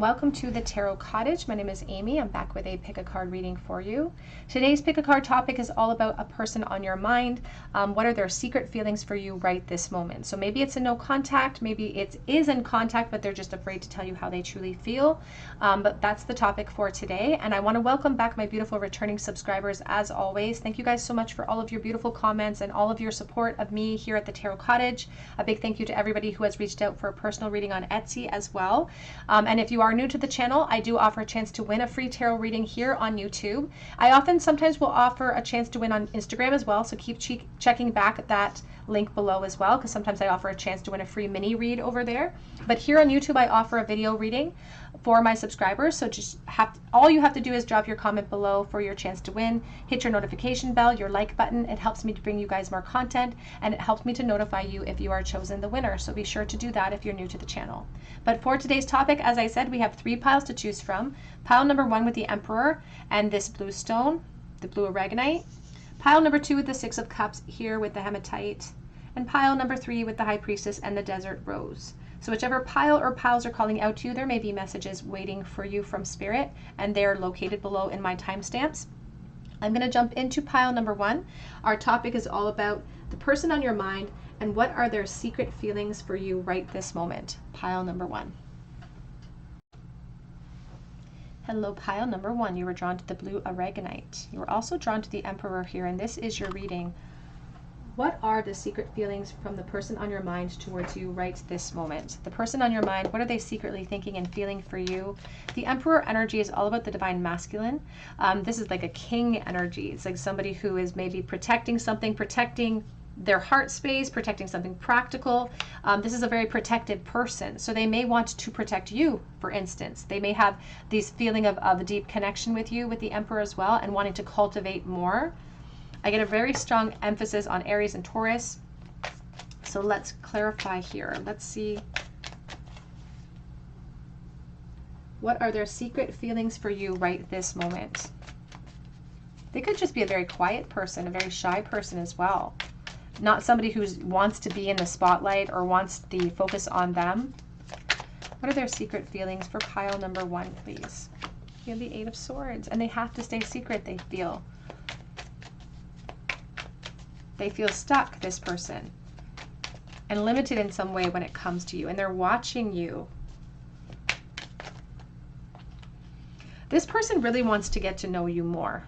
and welcome to the Tarot Cottage. My name is Amy. I'm back with a pick a card reading for you. Today's pick a card topic is all about a person on your mind. What are their secret feelings for you right this moment? So maybe it's a no contact, maybe it is in contact, but they're just afraid to tell you how they truly feel. But that's the topic for today. And I want to welcome back my beautiful returning subscribers as always. Thank you guys so much for all of your beautiful comments and all of your support of me here at the Tarot Cottage. A big thank you to everybody who has reached out for a personal reading on Etsy as well. And if you are new to the channel, I do offer a chance to win a free tarot reading here on YouTube. I sometimes will offer a chance to win on Instagram as well, so keep checking back at that link below as well, because sometimes I offer a chance to win a free mini read over there. But here on YouTube, I offer a video reading for my subscribers. So all you have to do is drop your comment below for your chance to win. Hit your notification bell, your like button. It helps me to bring you guys more content, and it helps me to notify you if you are chosen the winner. So be sure to do that if you're new to the channel. But for today's topic, as I said, we have 3 piles to choose from. Pile number 1 with the Emperor and this blue stone, the blue aragonite. Pile number 2 with the 6 of Cups here with the hematite. And pile number 3 with the High Priestess and the Desert Rose. So whichever pile or piles are calling out to you, there may be messages waiting for you from Spirit, and they're located below in my timestamps. I'm going to jump into pile number 1. Our topic is all about the person on your mind and what are their secret feelings for you right this moment. Pile number 1. Hello, pile number 1. You were drawn to the blue aragonite. You were also drawn to the Emperor here, and this is your reading. What are the secret feelings from the person on your mind towards you right this moment? The person on your mind, what are they secretly thinking and feeling for you? The Emperor energy is all about the divine masculine. This is like a king energy. It's like somebody who is maybe protecting something, protecting their heart space, protecting something practical. This is a very protective person. So they may want to protect you, for instance. They may have this feeling of a deep connection with you, with the Emperor as well, and wanting to cultivate more. I get a very strong emphasis on Aries and Taurus. So let's clarify here. Let's see. What are their secret feelings for you right this moment? They could just be a very quiet person, a very shy person as well. Not somebody who wants to be in the spotlight or wants the focus on them. What are their secret feelings for pile number 1, please? You have the 8 of Swords, and they have to stay secret, they feel. They feel stuck, this person, and limited in some way when it comes to you, and they're watching you. This person really wants to get to know you more.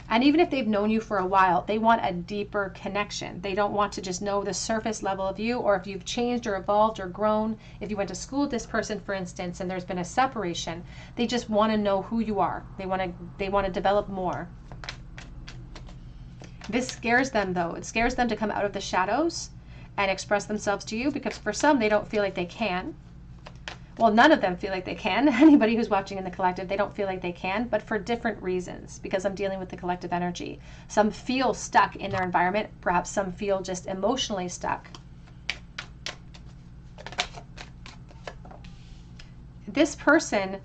And even if they've known you for a while, they want a deeper connection. They don't want to just know the surface level of you, or if you've changed or evolved or grown. If you went to school with this person, for instance, and there's been a separation, they just want to know who you are. They want to develop more. This scares them, though. It scares them to come out of the shadows and express themselves to you, because for some, they don't feel like they can. Well, none of them feel like they can. Anybody who's watching in the collective, they don't feel like they can, but for different reasons, because I'm dealing with the collective energy. Some feel stuck in their environment. Perhaps some feel just emotionally stuck. This person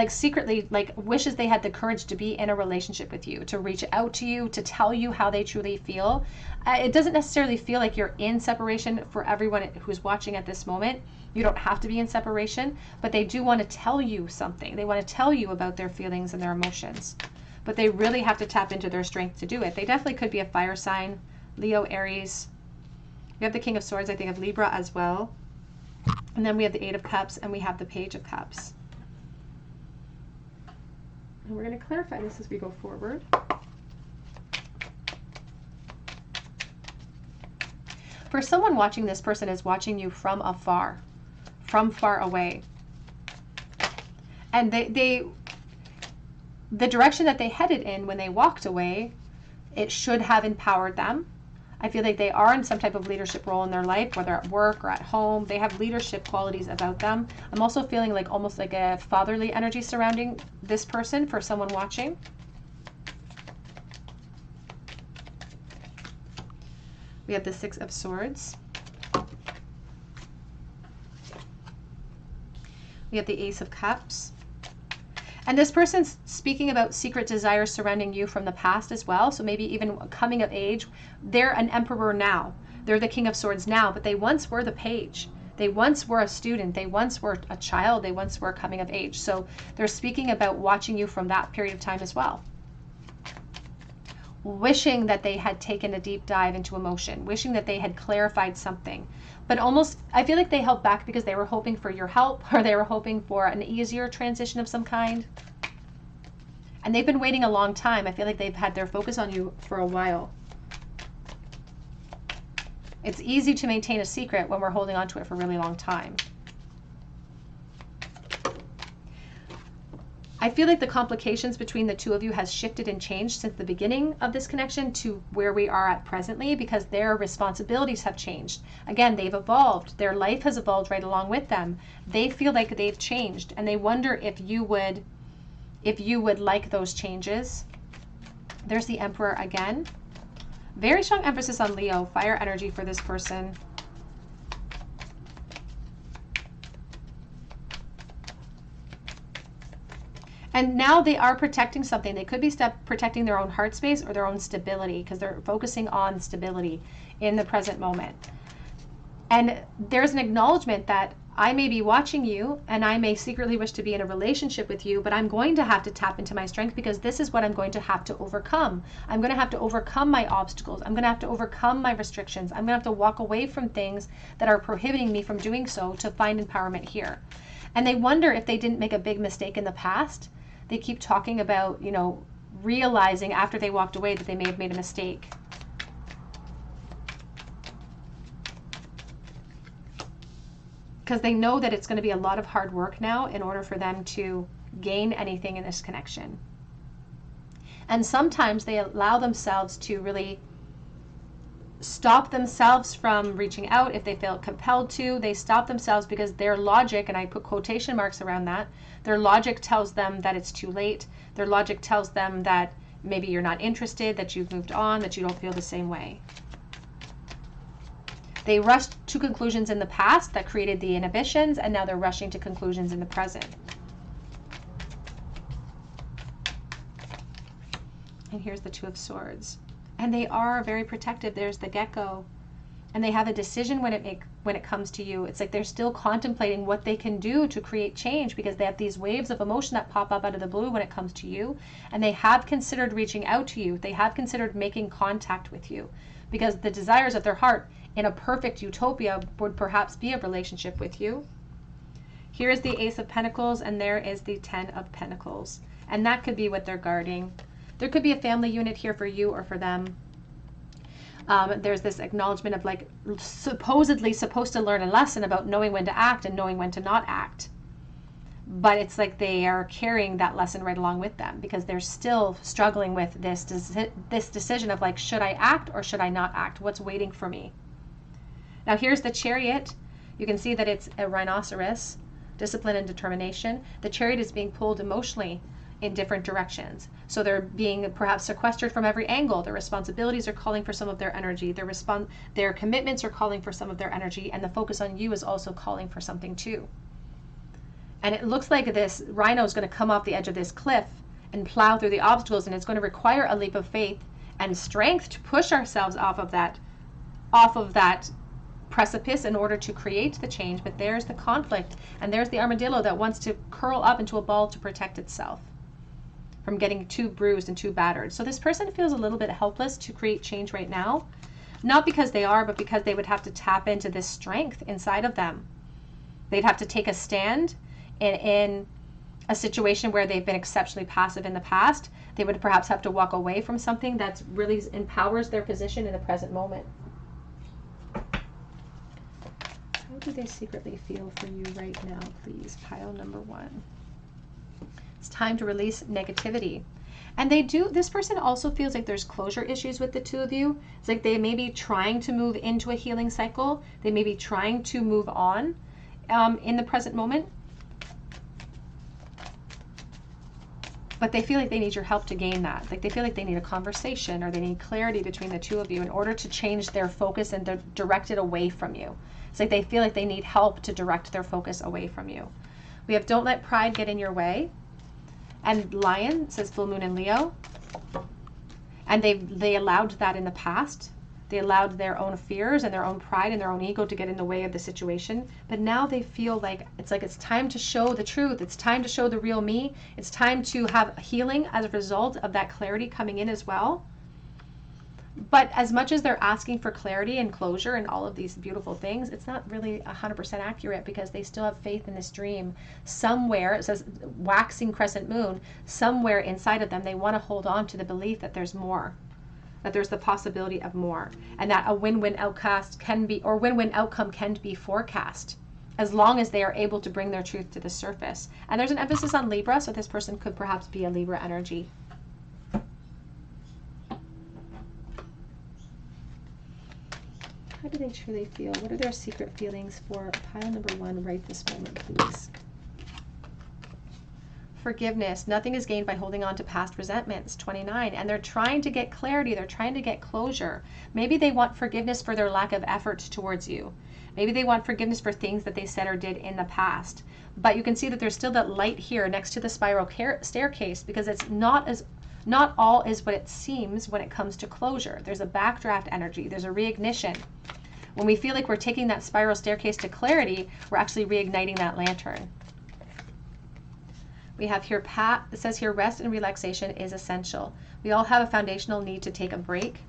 secretly wishes they had the courage to be in a relationship with you, to reach out to you, to tell you how they truly feel. It doesn't necessarily feel like you're in separation for everyone who's watching at this moment. You don't have to be in separation, but they do want to tell you something. They want to tell you about their feelings and their emotions, but they really have to tap into their strength to do it. They definitely could be a fire sign, Leo, Aries. We have the King of Swords, I think of Libra as well. And then we have the 8 of Cups, and we have the Page of Cups. And we're going to clarify this as we go forward. For someone watching, this person is watching you from afar, from far away. And the direction that they headed in when they walked away, it should have empowered them. I feel like they are in some type of leadership role in their life, whether at work or at home. They have leadership qualities about them. I'm also feeling like almost like a fatherly energy surrounding this person for someone watching. We have the 6 of Swords. We have the Ace of Cups. And this person's speaking about secret desires surrounding you from the past as well. So maybe even coming of age. They're an Emperor now. They're the King of Swords now, but they once were the Page. They once were a student, they once were a child, they once were coming of age. So they're speaking about watching you from that period of time as well. Wishing that they had taken a deep dive into emotion, wishing that they had clarified something. But almost, I feel like they held back because they were hoping for your help, or they were hoping for an easier transition of some kind. And they've been waiting a long time. I feel like they've had their focus on you for a while. It's easy to maintain a secret when we're holding on to it for a really long time. I feel like the complications between the two of you has shifted and changed since the beginning of this connection to where we are at presently, because their responsibilities have changed. Again, they've evolved. Their life has evolved right along with them. They feel like they've changed, and they wonder if you would like those changes. There's the Emperor again. Very strong emphasis on Leo, fire energy for this person. And now they are protecting something. They could be protecting their own heart space or their own stability, because they're focusing on stability in the present moment. And there's an acknowledgement that I may be watching you and I may secretly wish to be in a relationship with you, but I'm going to have to tap into my strength, because this is what I'm going to have to overcome. I'm going to have to overcome my obstacles. I'm going to have to overcome my restrictions. I'm going to have to walk away from things that are prohibiting me from doing so to find empowerment here. And they wonder if they didn't make a big mistake in the past. They keep talking about, you know, realizing after they walked away that they may have made a mistake. Because they know that it's going to be a lot of hard work now in order for them to gain anything in this connection. And sometimes they allow themselves to really stop themselves from reaching out if they feel compelled to. They stop themselves because their logic, and I put quotation marks around that, their logic tells them that it's too late. Their logic tells them that maybe you're not interested, that you've moved on, that you don't feel the same way. They rushed to conclusions in the past that created the inhibitions, and now they're rushing to conclusions in the present. And here's the Two of Swords. And they are very protective. There's the gecko. And they have a decision when it comes to you. It's like they're still contemplating what they can do to create change, because they have these waves of emotion that pop up out of the blue when it comes to you. And they have considered reaching out to you. They have considered making contact with you, because the desires of their heart in a perfect utopia would perhaps be a relationship with you. Here is the Ace of Pentacles, and there is the Ten of Pentacles. And that could be what they're guarding. There could be a family unit here for you or for them. There's this acknowledgement of like supposedly supposed to learn a lesson about knowing when to act and knowing when to not act. But it's like they are carrying that lesson right along with them, because they're still struggling with this decision of like, should I act or should I not act? What's waiting for me? Now here's the Chariot. You can see that it's a rhinoceros, discipline and determination. The Chariot is being pulled emotionally in different directions. So they're being perhaps sequestered from every angle. Their responsibilities are calling for some of their energy. Their commitments are calling for some of their energy, and the focus on you is also calling for something too. And it looks like this rhino is going to come off the edge of this cliff and plow through the obstacles, and it's going to require a leap of faith and strength to push ourselves off of that precipice in order to create the change. But there's the conflict, and there's the armadillo that wants to curl up into a ball to protect itself from getting too bruised and too battered. So this person feels a little bit helpless to create change right now, not because they are, but because they would have to tap into this strength inside of them. They'd have to take a stand in a situation where they've been exceptionally passive in the past. They would perhaps have to walk away from something that really empowers their position in the present moment. How do they secretly feel for you right now, please? Pile number 1. It's time to release negativity. And this person also feels like there's closure issues with the two of you. It's like they may be trying to move into a healing cycle. They may be trying to move on in the present moment. But they feel like they need your help to gain that. Like they feel like they need a conversation, or they need clarity between the two of you in order to change their focus and direct it away from you. It's like they feel like they need help to direct their focus away from you. We have don't let pride get in your way. And Lion says full moon in Leo. And they allowed that in the past. They allowed their own fears and their own pride and their own ego to get in the way of the situation. But now they feel like it's time to show the truth. It's time to show the real me. It's time to have healing as a result of that clarity coming in as well. But as much as they're asking for clarity and closure and all of these beautiful things, it's not really 100% accurate, because they still have faith in this dream. Somewhere, it says waxing crescent moon, somewhere inside of them, they want to hold on to the belief that there's more, that there's the possibility of more, and that a win-win outcast can be, or win-win outcome can be forecast, as long as they are able to bring their truth to the surface. And there's an emphasis on Libra, so this person could perhaps be a Libra energy. How do they truly feel? What are their secret feelings for pile number 1 right this moment, please? Forgiveness. Nothing is gained by holding on to past resentments, 29. And they're trying to get clarity. They're trying to get closure. Maybe they want forgiveness for their lack of effort towards you. Maybe they want forgiveness for things that they said or did in the past. But you can see that there's still that light here next to the spiral staircase, because it's not all is what it seems when it comes to closure. There's a backdraft energy. There's a reignition. When we feel like we're taking that spiral staircase to clarity, we're actually reigniting that lantern. We have here, it says here, rest and relaxation is essential. We all have a foundational need to take a break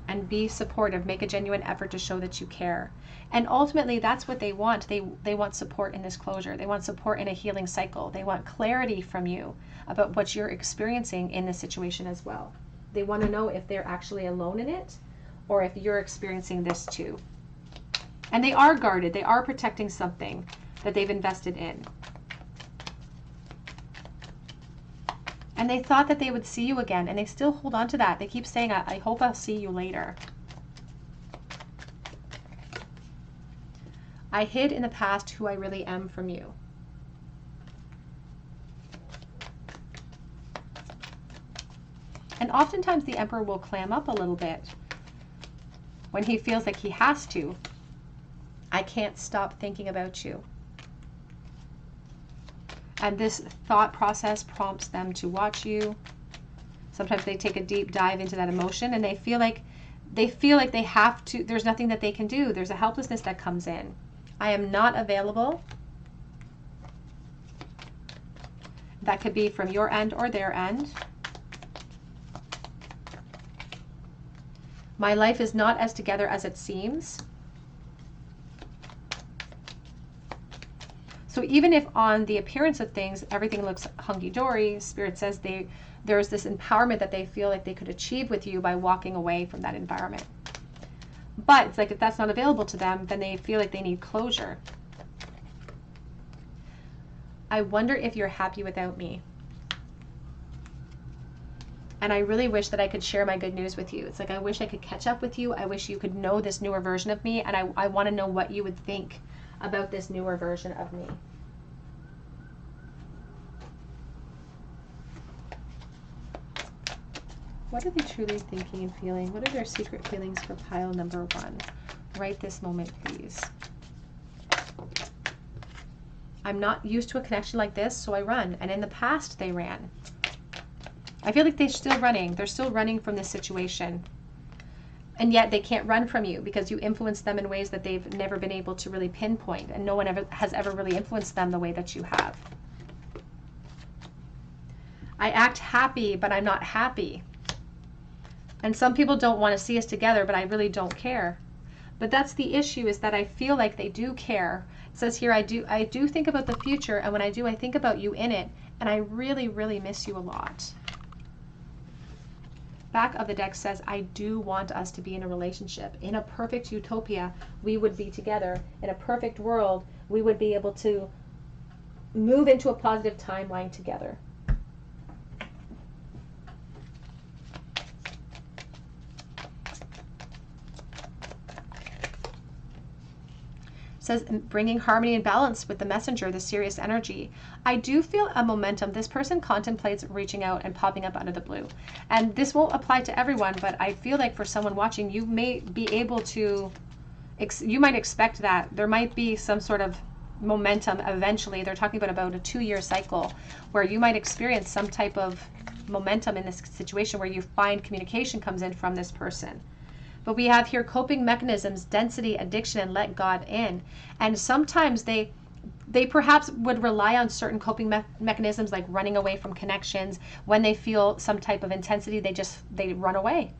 and be supportive. Make a genuine effort to show that you care. And ultimately, that's what they want. They want support in this closure. They want support in a healing cycle. They want clarity from you about what you're experiencing in this situation as well. They want to know if they're actually alone in it, or if you're experiencing this too. And they are guarded. They are protecting something that they've invested in. And they thought that they would see you again, and they still hold on to that. They keep saying, I hope I'll see you later. I hid in the past who I really am from you. And oftentimes the Emperor will clam up a little bit when he feels like he has to. I can't stop thinking about you. And this thought process prompts them to watch you. Sometimes they take a deep dive into that emotion, and they feel like they have to, there's nothing that they can do. There's a helplessness that comes in. I am not available. That could be from your end or their end. My life is not as together as it seems. So even if on the appearance of things, everything looks hunky-dory, Spirit says there's this empowerment that they feel like they could achieve with you by walking away from that environment. But it's like, if that's not available to them, then they feel like they need closure. I wonder if you're happy without me. And I really wish that I could share my good news with you. It's like, I wish I could catch up with you. I wish you could know this newer version of me. And I want to know what you would think about this newer version of me. What are they truly thinking and feeling? What are their secret feelings for pile number 1? Right this moment, please. I'm not used to a connection like this, so I run. And in the past, they ran. I feel like they're still running. They're still running from this situation. And yet they can't run from you, because you influence them in ways that they've never been able to really pinpoint. And no one has ever really influenced them the way that you have. I act happy, but I'm not happy. And some people don't want to see us together, but I really don't care. But that's the issue, is that I feel like they do care. It says here, I do think about the future, and when I do, I think about you in it, and I really, really miss you a lot. Back of the deck says, I do want us to be in a relationship. In a perfect utopia, we would be together. In a perfect world, we would be able to move into a positive timeline together. Says, bringing harmony and balance with the messenger, the serious energy. I do feel a momentum. This person contemplates reaching out and popping up out of the blue. And this won't apply to everyone, but I feel like for someone watching, you may be able to, you might expect that. There might be some sort of momentum eventually. They're talking about a 2-year cycle where you might experience some type of momentum in this situation where you find communication comes in from this person. But we have here coping mechanisms, density, addiction, and let God in. And sometimes they perhaps would rely on certain coping mechanisms, like running away from connections. When they feel some type of intensity, they run away.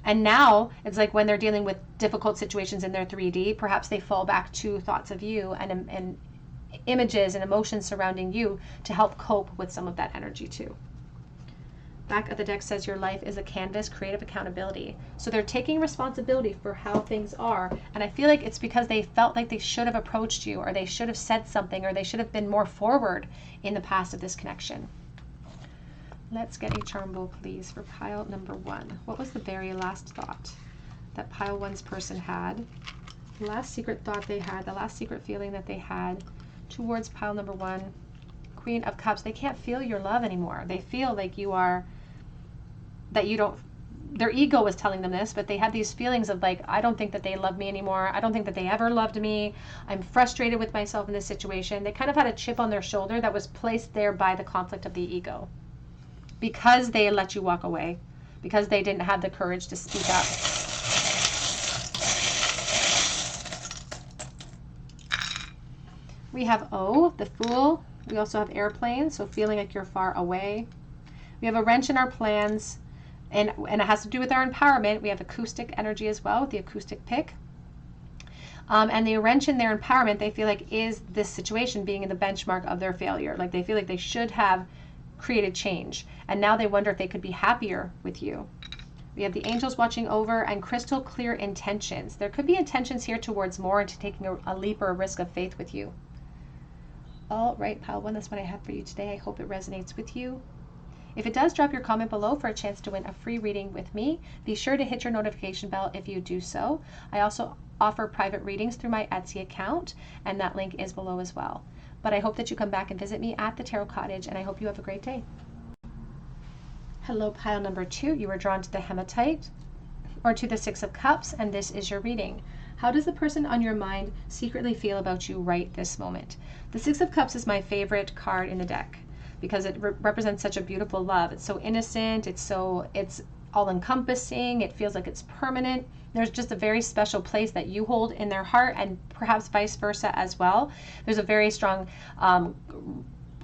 And now it's like when they're dealing with difficult situations in their 3D, perhaps they fall back to thoughts of you and images and emotions surrounding you to help cope with some of that energy too. Back of the deck says your life is a canvas, creative accountability. So they're taking responsibility for how things are. And I feel like it's because they felt like they should have approached you, or they should have said something, or they should have been more forward in the past of this connection. Let's get a charm bowl, please, for pile number 1. What was the very last thought that pile 1's person had? The last secret thought they had, the last secret feeling that they had towards pile number 1. Queen of Cups. They can't feel your love anymore. They feel like you are, that you don't, their ego was telling them this, but they had these feelings of like, I don't think that they love me anymore. I don't think that they ever loved me. I'm frustrated with myself in this situation. They kind of had a chip on their shoulder that was placed there by the conflict of the ego, because they let you walk away, because they didn't have the courage to speak up. We have O, the Fool. We also have airplane, so feeling like you're far away. We have a wrench in our plans, and it has to do with our empowerment. We have acoustic energy as well with the acoustic pick. And the wrench in their empowerment, they feel like is this situation being in the benchmark of their failure. Like they feel like they should have created change. And now they wonder if they could be happier with you. We have the angels watching over and crystal clear intentions. There could be intentions here towards more and to taking a leap or a risk of faith with you. All right, pile 1, that's what I have for you today. I hope it resonates with you. If it does, drop your comment below for a chance to win a free reading with me. Be sure to hit your notification bell if you do so. I also offer private readings through my Etsy account, and that link is below as well. But I hope that you come back and visit me at the Tarot Cottage, and I hope you have a great day. Hello, pile number 2. You were drawn to the hematite or to the 6 of Cups, and this is your reading. How does the person on your mind secretly feel about you right this moment? The 6 of Cups is my favorite card in the deck because it represents such a beautiful love. It's so innocent, it's all-encompassing, it feels like it's permanent. There's just a very special place that you hold in their heart, and perhaps vice versa as well. There's a very strong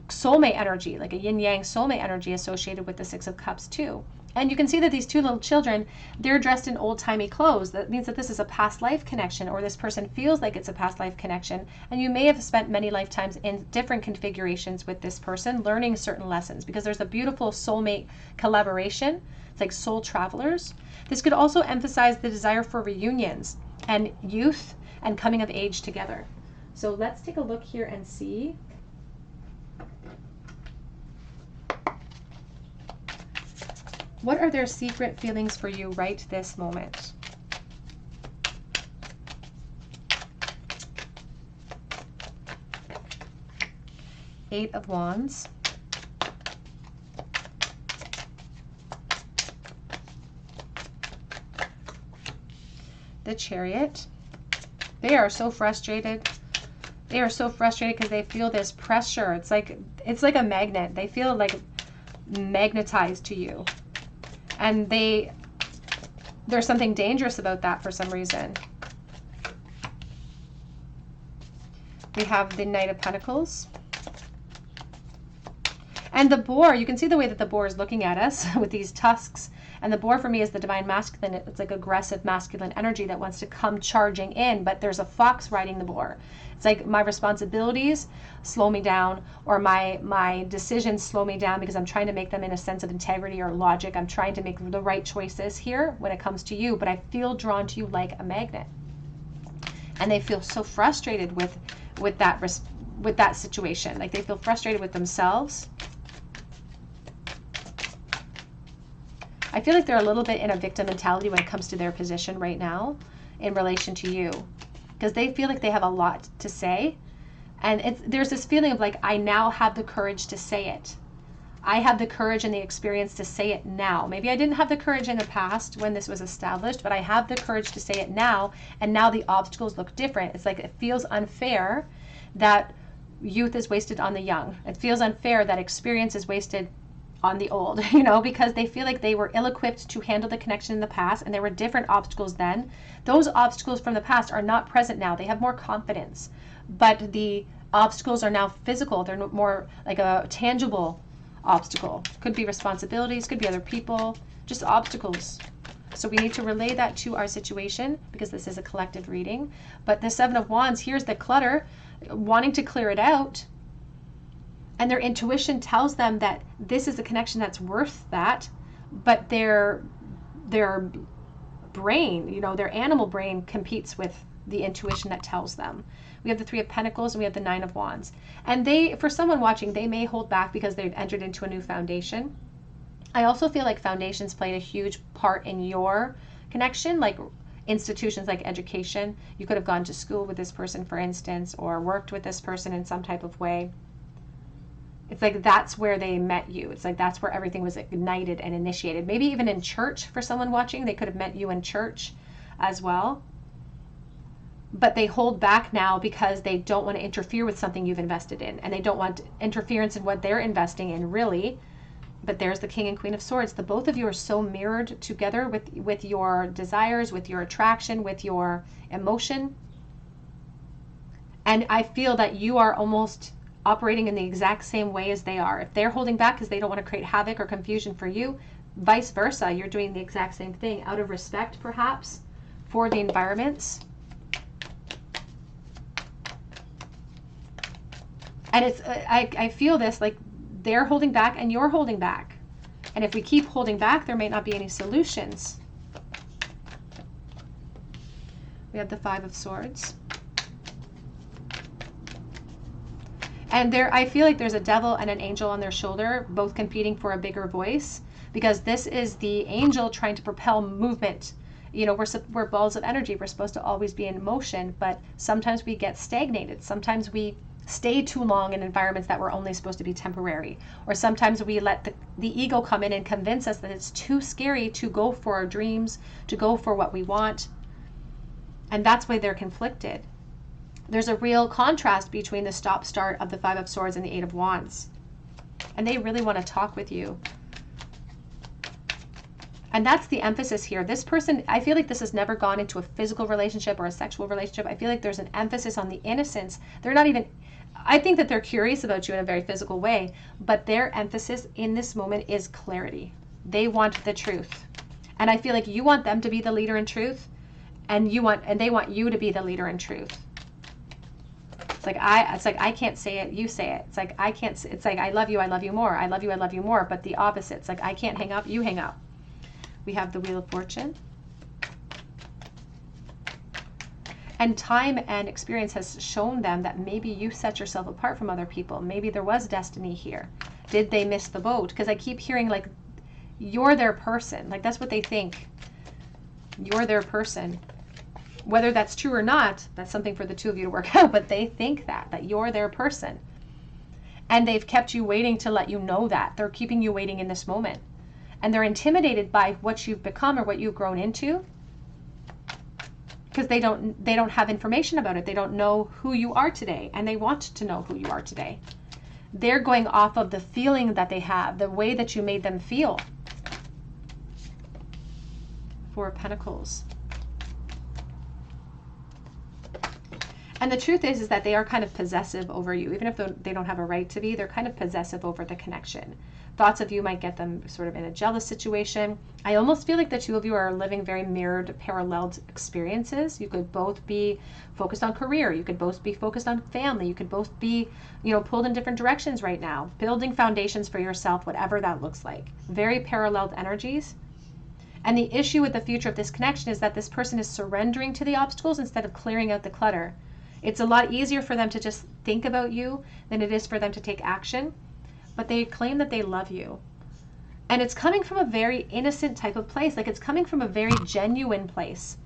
soulmate energy, like a yin-yang soulmate energy associated with the 6 of Cups too. And you can see that these 2 little children, they're dressed in old-timey clothes. That means that this is a past life connection, or this person feels like it's a past life connection. And you may have spent many lifetimes in different configurations with this person, learning certain lessons, because there's a beautiful soulmate collaboration. It's like soul travelers. This could also emphasize the desire for reunions and youth and coming of age together. So let's take a look here and see. What are their secret feelings for you right this moment? Eight of Wands. The Chariot. They are so frustrated. They are so frustrated because they feel this pressure. It's like a magnet. They feel like magnetized to you. And there's something dangerous about that for some reason. We have the Knight of Pentacles. And the boar, you can see the way that the boar is looking at us with these tusks. And the boar for me is the divine masculine. It's like aggressive masculine energy that wants to come charging in, but there's a fox riding the boar. It's like my responsibilities slow me down, or my decisions slow me down because I'm trying to make them in a sense of integrity or logic. I'm trying to make the right choices here when it comes to you, but I feel drawn to you like a magnet. And they feel so frustrated with that situation. Like they feel frustrated with themselves. I feel like they're a little bit in a victim mentality when it comes to their position right now in relation to you, because they feel like they have a lot to say. And there's this feeling of like, I now have the courage to say it. I have the courage and the experience to say it now. Maybe I didn't have the courage in the past when this was established, but I have the courage to say it now. And now the obstacles look different. It's like it feels unfair that youth is wasted on the young. It feels unfair that experience is wasted on the old, you know, because they feel like they were ill-equipped to handle the connection in the past, and there were different obstacles then. Those obstacles from the past are not present now. They have more confidence, but the obstacles are now physical. They're more like a tangible obstacle. Could be responsibilities, could be other people, just obstacles. So we need to relay that to our situation because this is a collective reading. But the Seven of Wands, here's the clutter, wanting to clear it out. And their intuition tells them that this is a connection that's worth that, but their brain, you know, their animal brain competes with the intuition that tells them. We have the Three of Pentacles and we have the Nine of Wands. And they, for someone watching, they may hold back because they've entered into a new foundation. I also feel like foundations played a huge part in your connection, like institutions like education. You could have gone to school with this person, for instance, or worked with this person in some type of way. It's like that's where they met you. It's like that's where everything was ignited and initiated. Maybe even in church for someone watching, they could have met you in church as well. But they hold back now because they don't want to interfere with something you've invested in, and they don't want interference in what they're investing in, really. But there's the King and Queen of Swords. The both of you are so mirrored together with your desires, with your attraction, with your emotion. And I feel that you are almost operating in the exact same way as they are. If they're holding back because they don't want to create havoc or confusion for you, vice versa, you're doing the exact same thing out of respect, perhaps, for the environments. And it's, I feel this, like they're holding back and you're holding back. And if we keep holding back, there may not be any solutions. We have the Five of Swords. And there, I feel like there's a devil and an angel on their shoulder, both competing for a bigger voice, because this is the angel trying to propel movement. You know, we're balls of energy. We're supposed to always be in motion, but sometimes we get stagnated. Sometimes we stay too long in environments that were only supposed to be temporary. Or sometimes we let the ego come in and convince us that it's too scary to go for our dreams, to go for what we want. And that's why they're conflicted. There's a real contrast between the stop-start of the Five of Swords and the Eight of Wands. And they really want to talk with you. And that's the emphasis here. This person, I feel like this has never gone into a physical relationship or a sexual relationship. I feel like there's an emphasis on the innocence. They're not even, I think that they're curious about you in a very physical way, but their emphasis in this moment is clarity. They want the truth. And I feel like you want them to be the leader in truth, and they want you to be the leader in truth. It's like I can't say it, you say it. It's like it's like I love you more. I love you more, but the opposite. It's like I can't hang up, you hang up. We have the Wheel of Fortune. And time and experience has shown them that maybe you set yourself apart from other people. Maybe there was destiny here. Did they miss the boat? Because I keep hearing like, you're their person. Like that's what they think. You're their person. Whether that's true or not, that's something for the two of you to work out, but they think that you're their person. And they've kept you waiting to let you know that. They're keeping you waiting in this moment. And they're intimidated by what you've become or what you've grown into, because they don't have information about it. They don't know who you are today, and they want to know who you are today. They're going off of the feeling that they have, the way that you made them feel. Four of Pentacles. And the truth is that they are kind of possessive over you. Even if they don't have a right to be, they're kind of possessive over the connection. Thoughts of you might get them sort of in a jealous situation. I almost feel like the two of you are living very mirrored, paralleled experiences. You could both be focused on career. You could both be focused on family. You could both be, pulled in different directions right now, building foundations for yourself, whatever that looks like. Very paralleled energies. And the issue with the future of this connection is that this person is surrendering to the obstacles instead of clearing out the clutter. It's a lot easier for them to just think about you than it is for them to take action. But they claim that they love you. And it's coming from a very innocent type of place. Like it's coming from a very genuine place,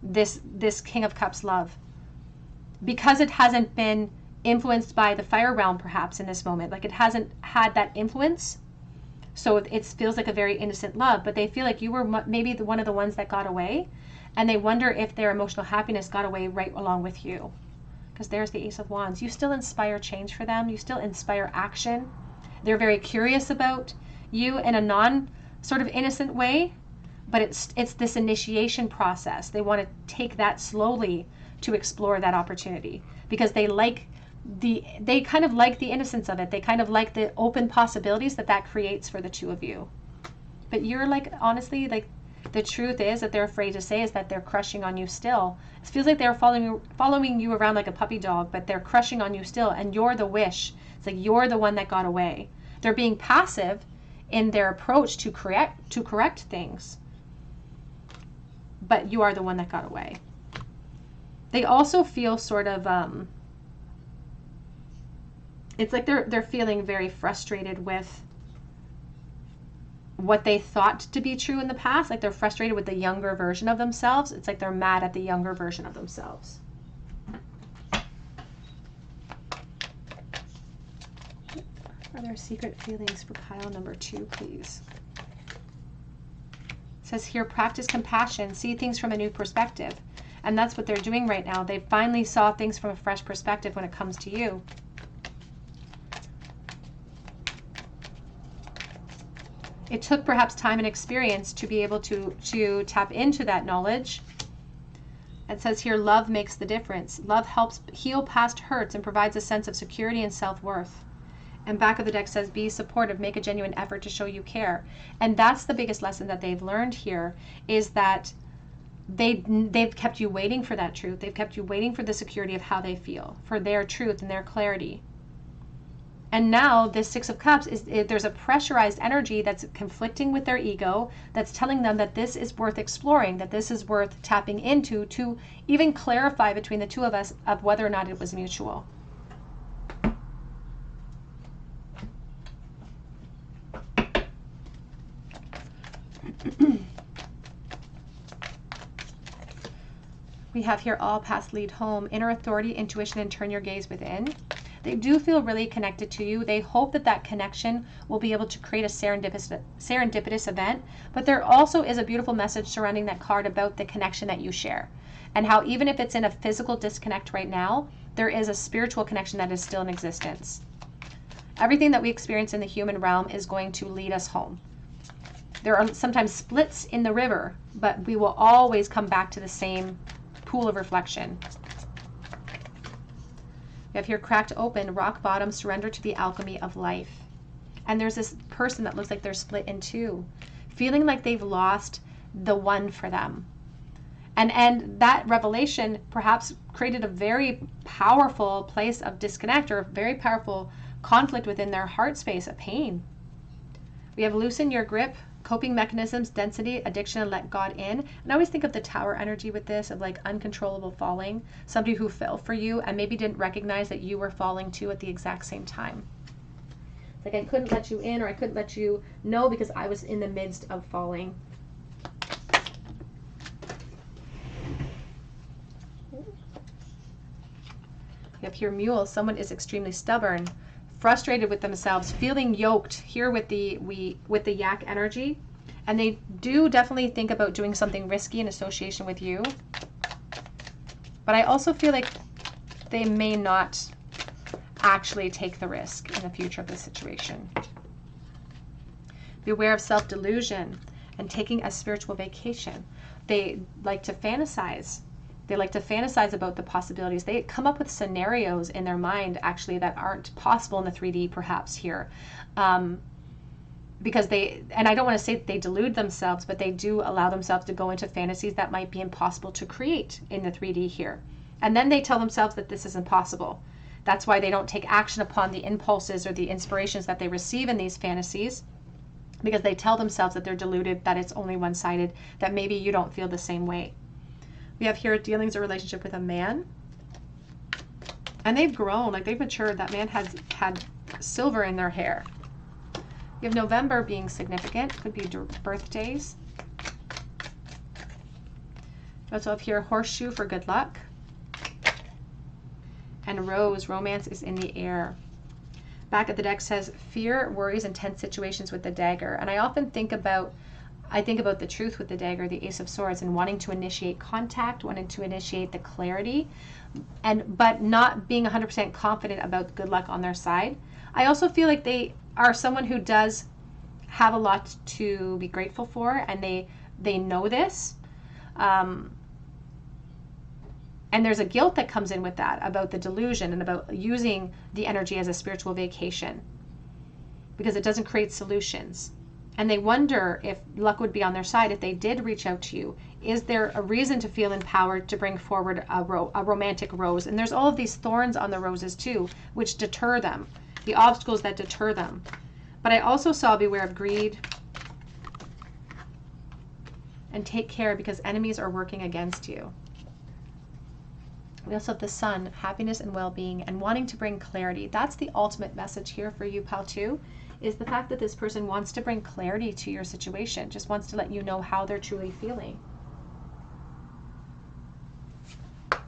this King of Cups love. Because it hasn't been influenced by the fire realm perhaps in this moment. Like it hasn't had that influence. So it feels like a very innocent love. But they feel like you were maybe one of the ones that got away. And they wonder if their emotional happiness got away right along with you. Because there's the Ace of Wands. You still inspire change for them. You still inspire action. They're very curious about you in a non sort of innocent way, but it's this initiation process. They want to take that slowly to explore that opportunity because they kind of like the innocence of it. They kind of like the open possibilities that creates for the two of you. But you're like, honestly, like, the truth is that they're afraid to say is that they're crushing on you still. It feels like they're following you around like a puppy dog, but they're crushing on you still, and you're the wish. It's like you're the one that got away. They're being passive in their approach to correct things, but you are the one that got away. They also feel sort of it's like they're feeling very frustrated with what they thought to be true in the past. Like they're frustrated with the younger version of themselves. It's like they're mad at the younger version of themselves. Are there secret feelings for pile number 2, please? It says here, practice compassion, see things from a new perspective. And that's what they're doing right now. They finally saw things from a fresh perspective when it comes to you. It took perhaps time and experience to be able to tap into that knowledge. It says here, love makes the difference. Love helps heal past hurts and provides a sense of security and self-worth. And back of the deck says, be supportive, make a genuine effort to show you care. And that's the biggest lesson that they've learned here, is that they've kept you waiting for that truth. They've kept you waiting for the security of how they feel, for their truth and their clarity. And now this 6 of Cups, there's a pressurized energy that's conflicting with their ego, that's telling them that this is worth exploring, that this is worth tapping into to even clarify between the two of us of whether or not it was mutual. We have here, all paths lead home, inner authority, intuition, and turn your gaze within. They do feel really connected to you. They hope that that connection will be able to create a serendipitous event, but there also is a beautiful message surrounding that card about the connection that you share, and how even if it's in a physical disconnect right now, there is a spiritual connection that is still in existence. Everything that we experience in the human realm is going to lead us home. There are sometimes splits in the river, but we will always come back to the same pool of reflection. We have here, cracked open, rock bottom, surrender to the alchemy of life. And there's this person that looks like they're split in two, feeling like they've lost the one for them. And that revelation perhaps created a very powerful place of disconnect, or a very powerful conflict within their heart space, a pain. We have loosen your grip, coping mechanisms, density, addiction, and let God in. And I always think of the tower energy with this, of like uncontrollable falling, somebody who fell for you and maybe didn't recognize that you were falling too at the exact same time. Like, I couldn't let you in, or I couldn't let you know because I was in the midst of falling. We have here, mule, someone is extremely stubborn, frustrated with themselves, feeling yoked here with the yak energy, and they do definitely think about doing something risky in association with you, but I also feel like they may not actually take the risk in the future of the situation. Beware of self-delusion and taking a spiritual vacation. They like to fantasize. They like to fantasize about the possibilities. They come up with scenarios in their mind, actually, that aren't possible in the 3D, perhaps, here. Because and I don't want to say they delude themselves, but they do allow themselves to go into fantasies that might be impossible to create in the 3D here. And then they tell themselves that this is impossible. That's why they don't take action upon the impulses or the inspirations that they receive in these fantasies, because they tell themselves that they're deluded, that it's only one-sided, that maybe you don't feel the same way. We have here, dealings or relationship with a man. And they've grown, like they've matured. That man has had silver in their hair. We have November being significant. Could be birthdays. We also have here, horseshoe for good luck. And rose, romance is in the air. Back at the deck says, fear, worries, and tense situations with the dagger. And I often think about the truth with the dagger, the Ace of Swords, and wanting to initiate contact, wanting to initiate the clarity, but not being 100% confident about good luck on their side. I also feel like they are someone who does have a lot to be grateful for, and they know this. And there's a guilt that comes in with that, about the delusion and about using the energy as a spiritual vacation, because it doesn't create solutions. And they wonder if luck would be on their side if they did reach out to you. Is there a reason to feel empowered to bring forward a romantic rose? And there's all of these thorns on the roses too, which deter them, the obstacles that deter them. But I also saw beware of greed and take care, because enemies are working against you. We also have the Sun, happiness and well-being, and wanting to bring clarity. That's the ultimate message here for you, pal, too, is the fact that this person wants to bring clarity to your situation, just wants to let you know how they're truly feeling. How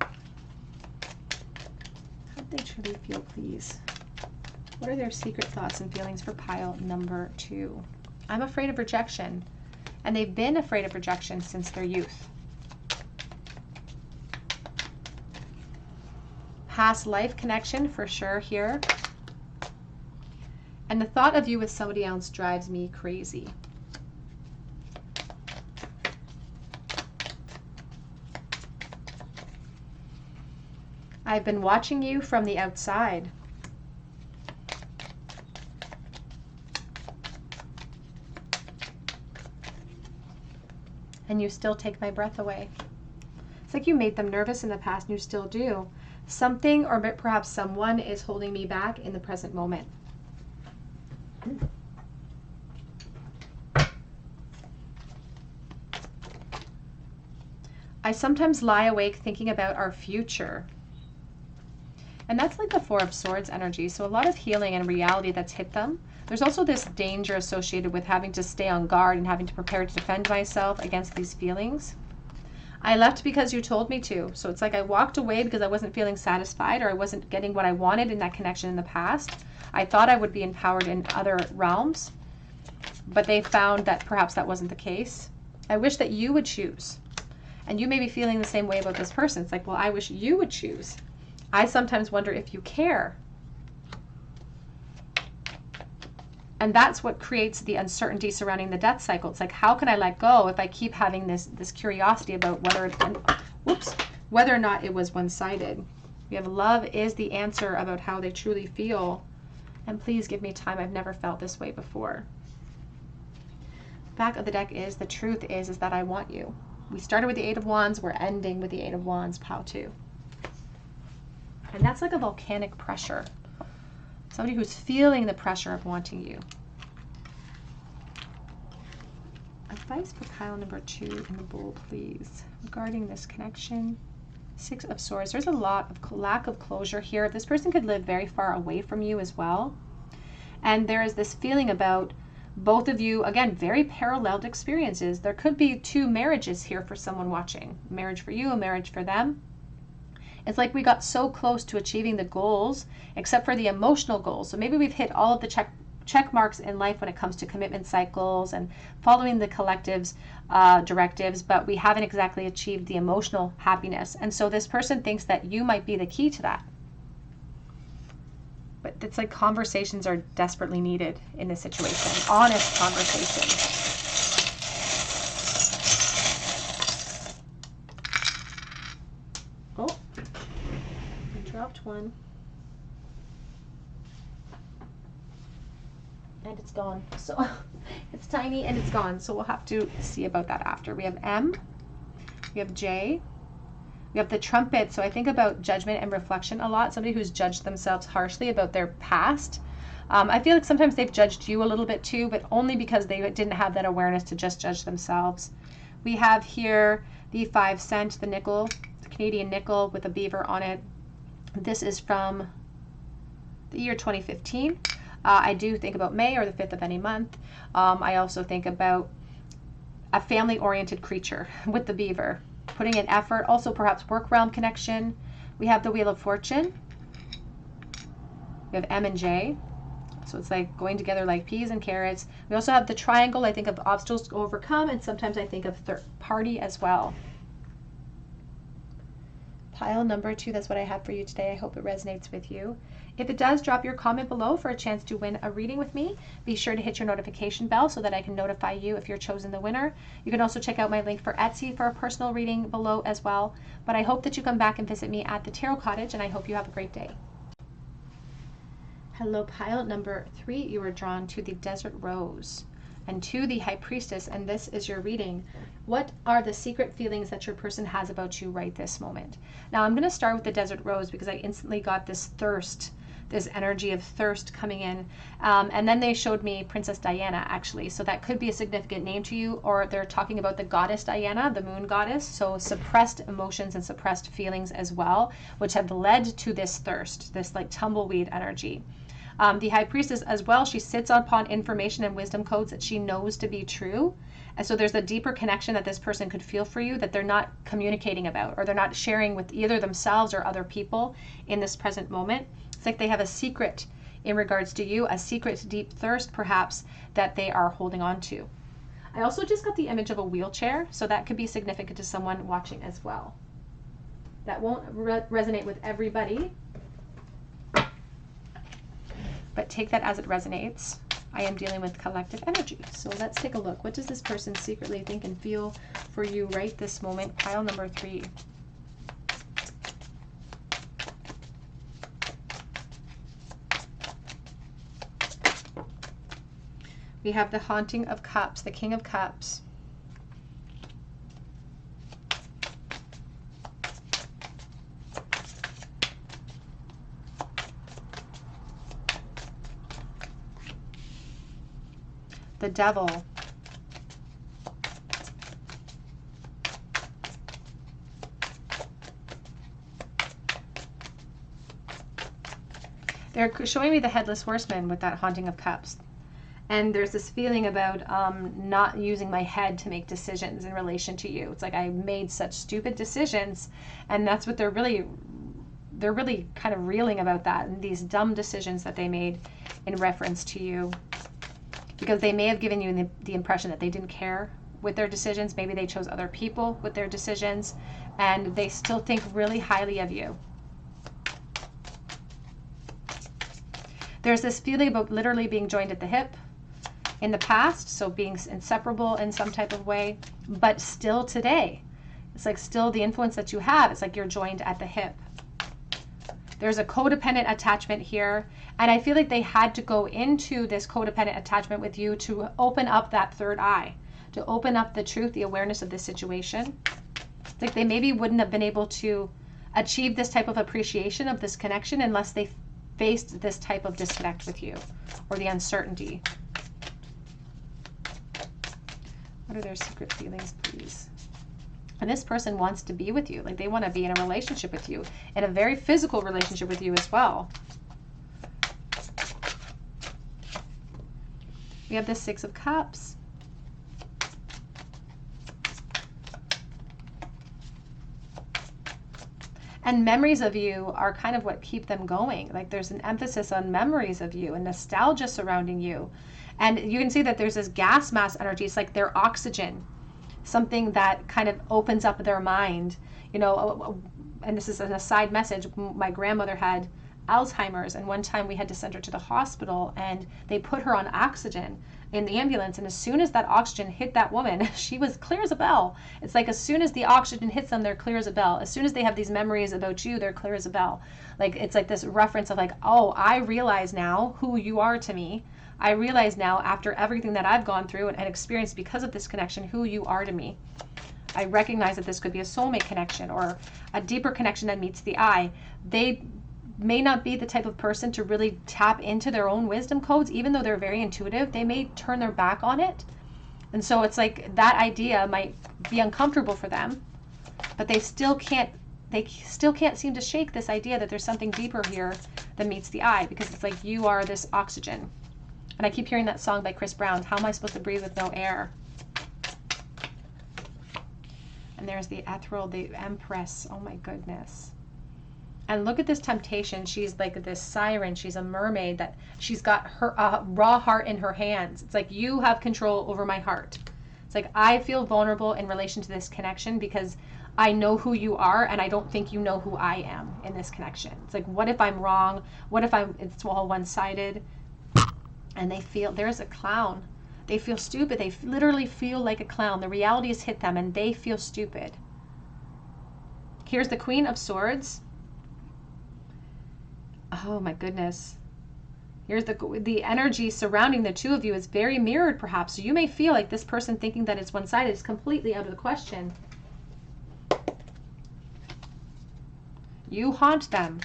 do they truly feel, please? What are their secret thoughts and feelings for pile number 2? I'm afraid of rejection, and they've been afraid of rejection since their youth. Past life connection for sure here. And the thought of you with somebody else drives me crazy. I've been watching you from the outside. And you still take my breath away. It's like you made them nervous in the past and you still do. Something, or perhaps someone, is holding me back in the present moment. I sometimes lie awake thinking about our future. And that's like the Four of Swords energy. So a lot of healing and reality that's hit them. There's also this danger associated with having to stay on guard and having to prepare to defend myself against these feelings. I left because you told me to. So it's like I walked away because I wasn't feeling satisfied, or I wasn't getting what I wanted in that connection in the past. I thought I would be empowered in other realms, but they found that perhaps that wasn't the case. I wish that you would choose. And you may be feeling the same way about this person. It's like, well, I wish you would choose. I sometimes wonder if you care. And that's what creates the uncertainty surrounding the death cycle. It's like, how can I let go if I keep having this curiosity about whether or not it was one-sided? We have love is the answer about how they truly feel. And please give me time. I've never felt this way before. Back of the deck is, the truth is that I want you. We started with the Eight of Wands. We're ending with the Eight of Wands, pile 2. And that's like a volcanic pressure. Somebody who's feeling the pressure of wanting you. Advice for pile number 2 in the bowl, please, regarding this connection. Six of Swords. There's a lot of lack of closure here. This person could live very far away from you as well. And there is this feeling about both of you, again, very paralleled experiences. There could be 2 marriages here for someone watching. A marriage for you, a marriage for them. It's like we got so close to achieving the goals, except for the emotional goals. So maybe we've hit all of the check marks in life when it comes to commitment cycles and following the collective's directives, but we haven't exactly achieved the emotional happiness. And so this person thinks that you might be the key to that. But it's like conversations are desperately needed in this situation. Honest conversations. Oh, I dropped one. And it's gone. So it's tiny and it's gone. So we'll have to see about that after. We have M. We have J. We have the Trumpet. So I think about judgment and reflection a lot. Somebody who's judged themselves harshly about their past. I feel like sometimes they've judged you a little bit too, but only because they didn't have that awareness to just judge themselves. We have here the 5 cent, the nickel, the Canadian nickel with a beaver on it. This is from the year 2015. I do think about May, or the 5th of any month. I also think about a family-oriented creature with the beaver, putting in effort, also perhaps work realm connection. We have the Wheel of Fortune. We have M and J. So it's like going together like peas and carrots. We also have the triangle. I think of obstacles to overcome, and sometimes I think of third party as well. Pile number 2, that's what I have for you today. I hope it resonates with you. If it does, drop your comment below for a chance to win a reading with me. Be sure to hit your notification bell so that I can notify you if you're chosen the winner. You can also check out my link for Etsy for a personal reading below as well. But I hope that you come back and visit me at the Tarot Cottage, and I hope you have a great day. Hello, pile number 3. You were drawn to the Desert Rose and to the High Priestess, and this is your reading. What are the secret feelings that your person has about you right this moment? Now, I'm going to start with the Desert Rose because I instantly got this thirst, this energy of thirst coming in. And then they showed me Princess Diana, actually. So that could be a significant name to you, or they're talking about the goddess Diana, the moon goddess. So suppressed emotions and suppressed feelings as well, which have led to this thirst, this like tumbleweed energy. The High Priestess as well, she sits upon information and wisdom codes that she knows to be true. And so there's a deeper connection that this person could feel for you that they're not communicating about, or they're not sharing with either themselves or other people in this present moment. It's like they have a secret in regards to you, a secret deep thirst perhaps that they are holding on to. I also just got the image of a wheelchair, so that could be significant to someone watching as well. That won't resonate with everybody, but take that as it resonates. I am dealing with collective energy. So let's take a look. What does this person secretly think and feel for you right this moment? Pile number 3. We have the Haunting of Cups, the King of Cups. The Devil. They're showing me the Headless Horseman with that Haunting of Cups. And there's this feeling about not using my head to make decisions in relation to you. It's like I made such stupid decisions, and that's what they're really kind of reeling about, that, and these dumb decisions that they made in reference to you. Because they may have given you the impression that they didn't care with their decisions. Maybe they chose other people with their decisions, and they still think really highly of you. There's this feeling about literally being joined at the hip in the past, so being inseparable in some type of way, but still today. It's like still the influence that you have, it's like you're joined at the hip. There's a codependent attachment here, and I feel like they had to go into this codependent attachment with you to open up that third eye, to open up the truth, the awareness of this situation. It's like they maybe wouldn't have been able to achieve this type of appreciation of this connection unless they faced this type of disconnect with you, or the uncertainty. What are their secret feelings, please? And this person wants to be with you. Like they want to be in a relationship with you, in a very physical relationship with you as well. We have the Six of Cups. And memories of you are kind of what keep them going. Like there's an emphasis on memories of you and nostalgia surrounding you. And you can see that there's this gas mask energy. It's like their oxygen, something that kind of opens up their mind. You know, and this is an aside message. My grandmother had Alzheimer's, and one time we had to send her to the hospital, and they put her on oxygen in the ambulance, and as soon as that oxygen hit that woman, she was clear as a bell. It's like as soon as the oxygen hits them, they're clear as a bell. As soon as they have these memories about you, they're clear as a bell. Like it's like this reference of like, oh, I realize now who you are to me. I realize now, after everything that I've gone through and experienced because of this connection, who you are to me. I recognize that this could be a soulmate connection or a deeper connection that meets the eye. They may not be the type of person to really tap into their own wisdom codes, even though they're very intuitive. They may turn their back on it. And so it's like that idea might be uncomfortable for them, but they still can't seem to shake this idea that there's something deeper here that meets the eye, because it's like you are this oxygen. And I keep hearing that song by Chris Brown, How Am I Supposed to Breathe with No Air? And there's the ethereal, the Empress. Oh my goodness. And look at this temptation. She's like this siren. She's a mermaid that she's got her raw heart in her hands. It's like you have control over my heart. It's like I feel vulnerable in relation to this connection because I know who you are and I don't think you know who I am in this connection. It's like, what if I'm wrong? What if it's all one-sided? And they feel, there's a clown. They feel stupid. They literally feel like a clown. The reality has hit them and they feel stupid. Here's the Queen of Swords. Oh my goodness. Here's the energy surrounding the two of you is very mirrored perhaps. So you may feel like this person thinking that it's one-sided is completely out of the question. You haunt them.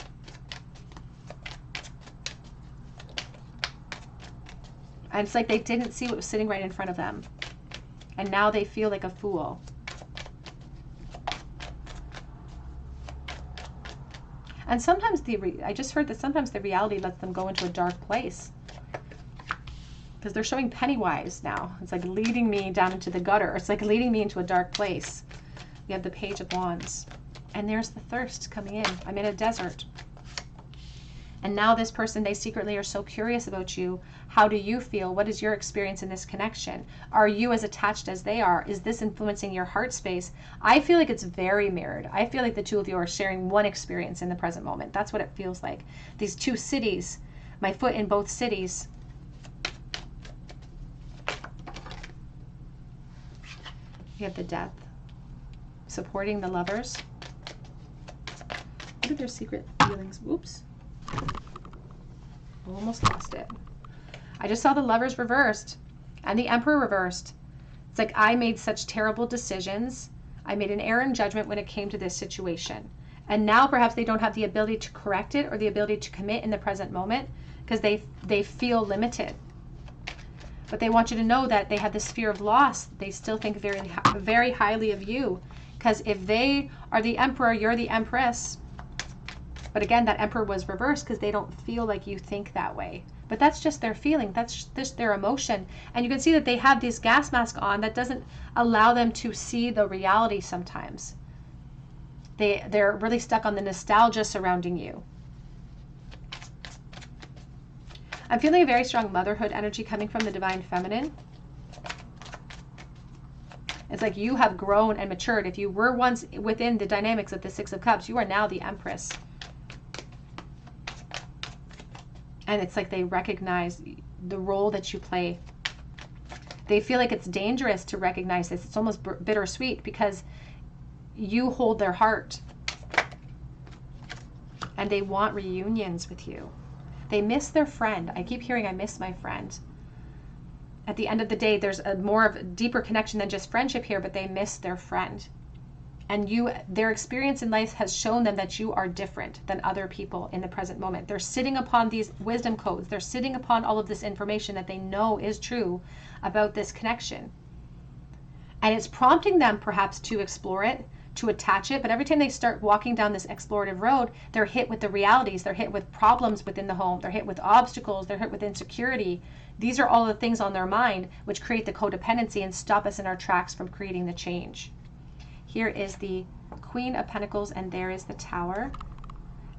And it's like they didn't see what was sitting right in front of them. And now they feel like a fool. And sometimes I just heard that sometimes the reality lets them go into a dark place. Because they're showing Pennywise now. It's like leading me down into the gutter. It's like leading me into a dark place. We have the Page of Wands. And there's the thirst coming in. I'm in a desert. And now this person, they secretly are so curious about you. How do you feel? What is your experience in this connection? Are you as attached as they are? Is this influencing your heart space? I feel like it's very mirrored. I feel like the two of you are sharing one experience in the present moment. That's what it feels like. These two cities, my foot in both cities. You have the Death, supporting the lovers. What are their secret feelings? Oops. Almost lost it. I just saw the Lovers reversed and the Emperor reversed. It's like, I made such terrible decisions. I made an error in judgment when it came to this situation. And now perhaps they don't have the ability to correct it or the ability to commit in the present moment because they feel limited. But they want you to know that they have this fear of loss. They still think very, very highly of you. Because if they are the Emperor, you're the Empress. But again, that Emperor was reversed because they don't feel like you think that way. But that's just their feeling. That's just their emotion. And you can see that they have this gas mask on that doesn't allow them to see the reality sometimes. They're really stuck on the nostalgia surrounding you. I'm feeling a very strong motherhood energy coming from the Divine Feminine. It's like you have grown and matured. If you were once within the dynamics of the Six of Cups, you are now the Empress. And it's like they recognize the role that you play. They feel like it's dangerous to recognize this. It's almost bittersweet because you hold their heart. And they want reunions with you. They miss their friend. I keep hearing, I miss my friend. At the end of the day, there's a more of a deeper connection than just friendship here, but they miss their friend. And their experience in life has shown them that you are different than other people in the present moment. They're sitting upon these wisdom codes. They're sitting upon all of this information that they know is true about this connection. And it's prompting them perhaps to explore it, to attach it. But every time they start walking down this explorative road, they're hit with the realities. They're hit with problems within the home. They're hit with obstacles. They're hit with insecurity. These are all the things on their mind which create the codependency and stop us in our tracks from creating the change. Here is the Queen of Pentacles, and there is the Tower.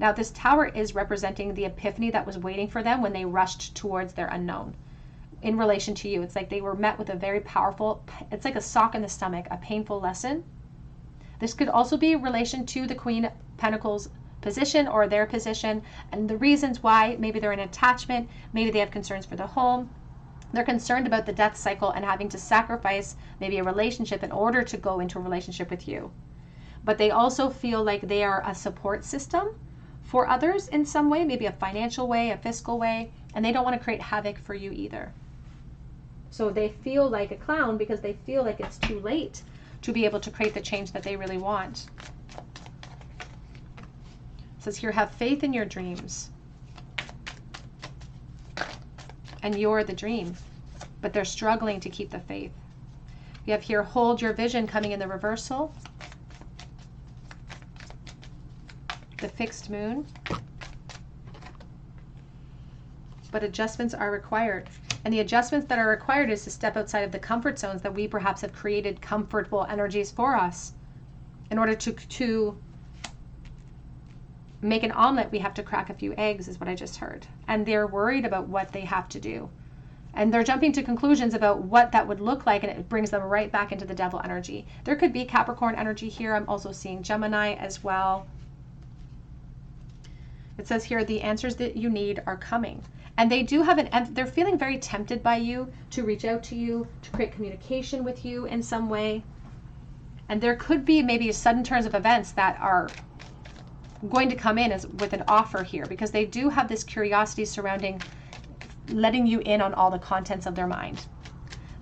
Now, this Tower is representing the epiphany that was waiting for them when they rushed towards their unknown. In relation to you, it's like they were met with a very powerful, it's like a sock in the stomach, a painful lesson. This could also be in relation to the Queen of Pentacles position or their position, and the reasons why. Maybe they're in attachment, maybe they have concerns for the home. They're concerned about the death cycle and having to sacrifice maybe a relationship in order to go into a relationship with you. But they also feel like they are a support system for others in some way, maybe a financial way, a fiscal way, and they don't want to create havoc for you either. So they feel like a clown because they feel like it's too late to be able to create the change that they really want. It says here, have faith in your dreams. And you're the dream, but they're struggling to keep the faith. You have here, hold your vision coming in the reversal. The fixed moon. But adjustments are required. And the adjustments that are required is to step outside of the comfort zones that we perhaps have created comfortable energies for us. In order to make an omelet, we have to crack a few eggs, is what I just heard. And they're worried about what they have to do. And they're jumping to conclusions about what that would look like, and it brings them right back into the devil energy. There could be Capricorn energy here. I'm also seeing Gemini as well. It says here, the answers that you need are coming. And they do have they're feeling very tempted by you to reach out to you, to create communication with you in some way. And there could be maybe sudden turns of events that are going to come in with an offer here, because they do have this curiosity surrounding letting you in on all the contents of their mind,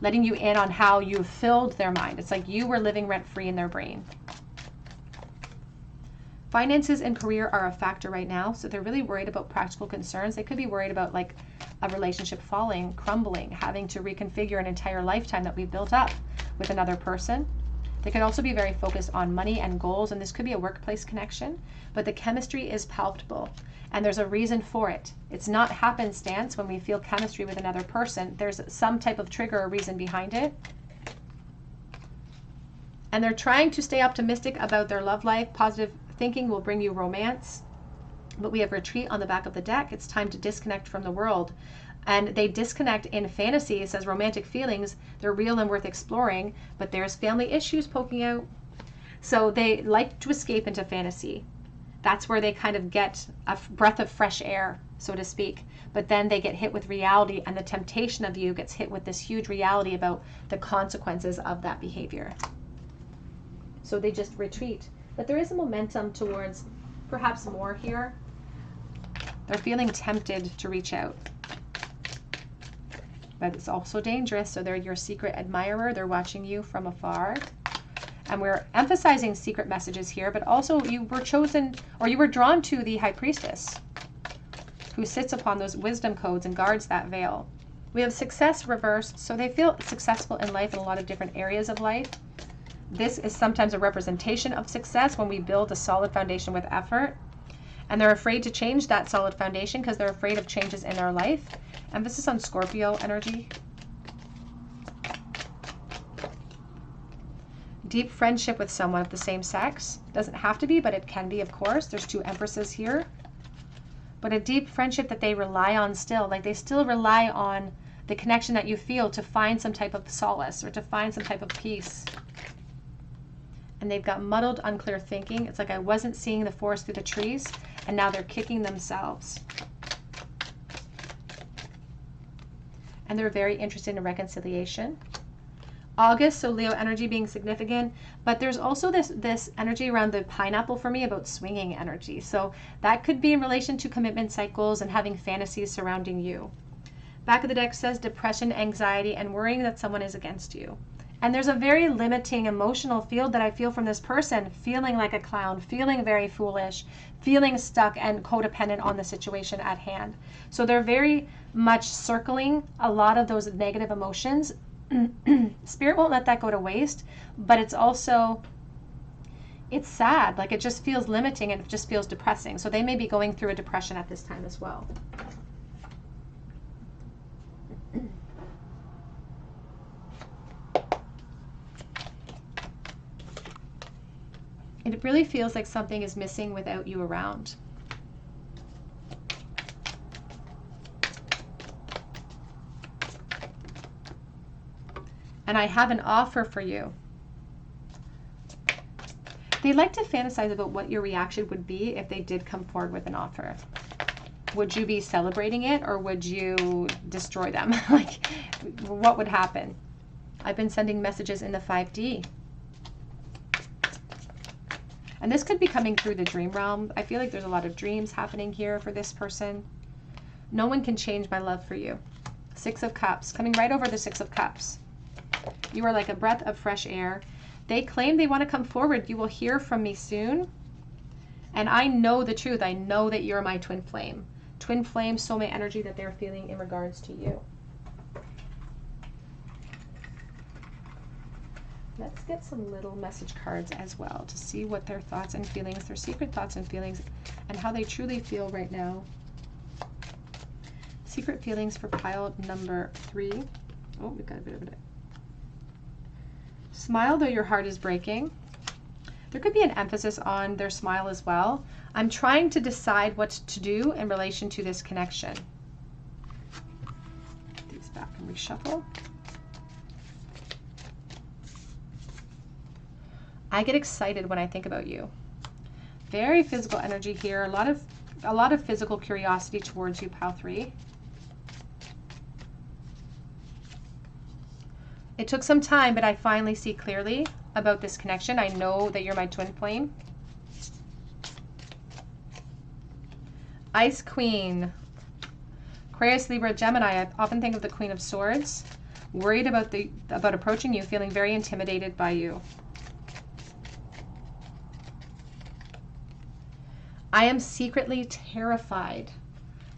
letting you in on how you filled their mind. It's like you were living rent-free in their brain. Finances and career are a factor right now, so they're really worried about practical concerns. They could be worried about like a relationship falling, crumbling, having to reconfigure an entire lifetime that we've built up with another person. They could also be very focused on money and goals, and this could be a workplace connection, but the chemistry is palpable, and there's a reason for it. It's not happenstance when we feel chemistry with another person. There's some type of trigger or reason behind it. And they're trying to stay optimistic about their love life. Positive thinking will bring you romance. But we have retreat on the back of the deck. It's time to disconnect from the world. And they disconnect in fantasy. It says romantic feelings, they're real and worth exploring, but there's family issues poking out. So they like to escape into fantasy. That's where they kind of get a breath of fresh air, so to speak. But then they get hit with reality, and the temptation of you gets hit with this huge reality about the consequences of that behavior. So they just retreat. But there is a momentum towards perhaps more here. They're feeling tempted to reach out. But it's also dangerous. So they're your secret admirer. They're watching you from afar. And we're emphasizing secret messages here, but also you were chosen, or you were drawn to the High Priestess, who sits upon those wisdom codes and guards that veil. We have success reversed. So they feel successful in life in a lot of different areas of life. This is sometimes a representation of success when we build a solid foundation with effort. And they're afraid to change that solid foundation because they're afraid of changes in their life. Emphasis on Scorpio energy. Deep friendship with someone of the same sex. Doesn't have to be, but it can be, of course. There's two empresses here. But a deep friendship that they rely on still. Like they still rely on the connection that you feel to find some type of solace or to find some type of peace. And they've got muddled, unclear thinking. It's like I wasn't seeing the forest through the trees, and now they're kicking themselves. And they're very interested in reconciliation. August, so Leo energy being significant, but there's also this energy around the pineapple for me about swinging energy. So that could be in relation to commitment cycles and having fantasies surrounding you. Back of the deck says depression, anxiety, and worrying that someone is against you. And there's a very limiting emotional field that I feel from this person, feeling like a clown, feeling very foolish, feeling stuck and codependent on the situation at hand. So they're very much circling a lot of those negative emotions. Spirit won't let that go to waste, but it's sad. Like it just feels limiting and it just feels depressing. So they may be going through a depression at this time as well. It really feels like something is missing without you around. And I have an offer for you. They like to fantasize about what your reaction would be if they did come forward with an offer. Would you be celebrating it or would you destroy them? Like, what would happen? I've been sending messages in the 5D. And this could be coming through the dream realm. I feel like there's a lot of dreams happening here for this person. No one can change my love for you. 6 of Cups, coming right over the 6 of Cups. You are like a breath of fresh air. They claim they want to come forward. You will hear from me soon. And I know the truth. I know that you're my twin flame. Twin flame, soulmate energy that they're feeling in regards to you. Let's get some little message cards as well to see what their thoughts and feelings, their secret thoughts and feelings, and how they truly feel right now. Secret feelings for pile number 3. Oh, we've got a bit of it. Smile though your heart is breaking. There could be an emphasis on their smile as well. I'm trying to decide what to do in relation to this connection. Put these back and reshuffle. I get excited when I think about you. Very physical energy here. A lot of physical curiosity towards you, pile 3. It took some time, but I finally see clearly about this connection. I know that you're my twin flame. Ice Queen. Aquarius, Libra, Gemini. I often think of the Queen of Swords. Worried about approaching you, feeling very intimidated by you. I am secretly terrified.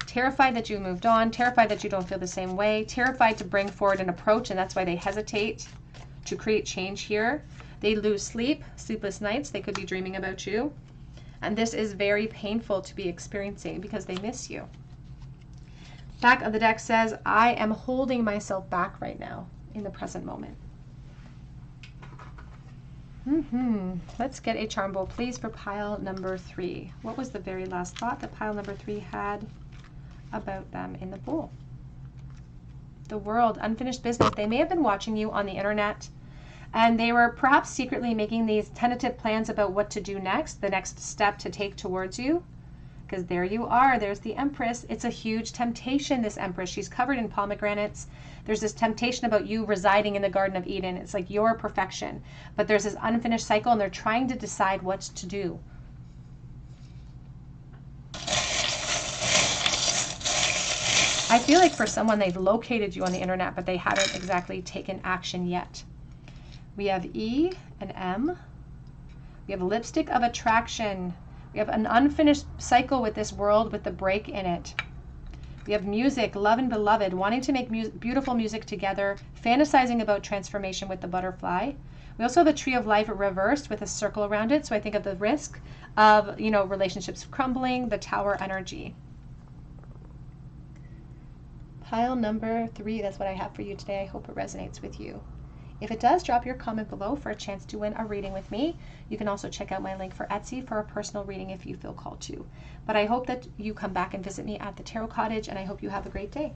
Terrified that you moved on, terrified that you don't feel the same way, terrified to bring forward an approach, and that's why they hesitate to create change here. They lose sleep, sleepless nights. They could be dreaming about you. And this is very painful to be experiencing because they miss you. Back of the deck says, I am holding myself back right now in the present moment. Let's get a charm bowl, please, for pile number 3. What was the very last thought that pile number 3 had about them in the bowl? The World, unfinished business. They may have been watching you on the internet, and they were perhaps secretly making these tentative plans about what to do next, the next step to take towards you. Because there you are, there's the Empress. It's a huge temptation, this Empress. She's covered in pomegranates. There's this temptation about you residing in the Garden of Eden. It's like your perfection. But there's this unfinished cycle, and they're trying to decide what to do. I feel like for someone, they've located you on the internet, but they haven't exactly taken action yet. We have E and M. We have a lipstick of attraction. We have an unfinished cycle with this world with the break in it. We have music, love and beloved, wanting to make beautiful music together, fantasizing about transformation with the butterfly. We also have a tree of life reversed with a circle around it. So I think of the risk of, relationships crumbling, the tower energy. Pile number 3, that's what I have for you today. I hope it resonates with you. If it does, drop your comment below for a chance to win a reading with me. You can also check out my link for Etsy for a personal reading if you feel called to. But I hope that you come back and visit me at the Tarot Cottage, and I hope you have a great day.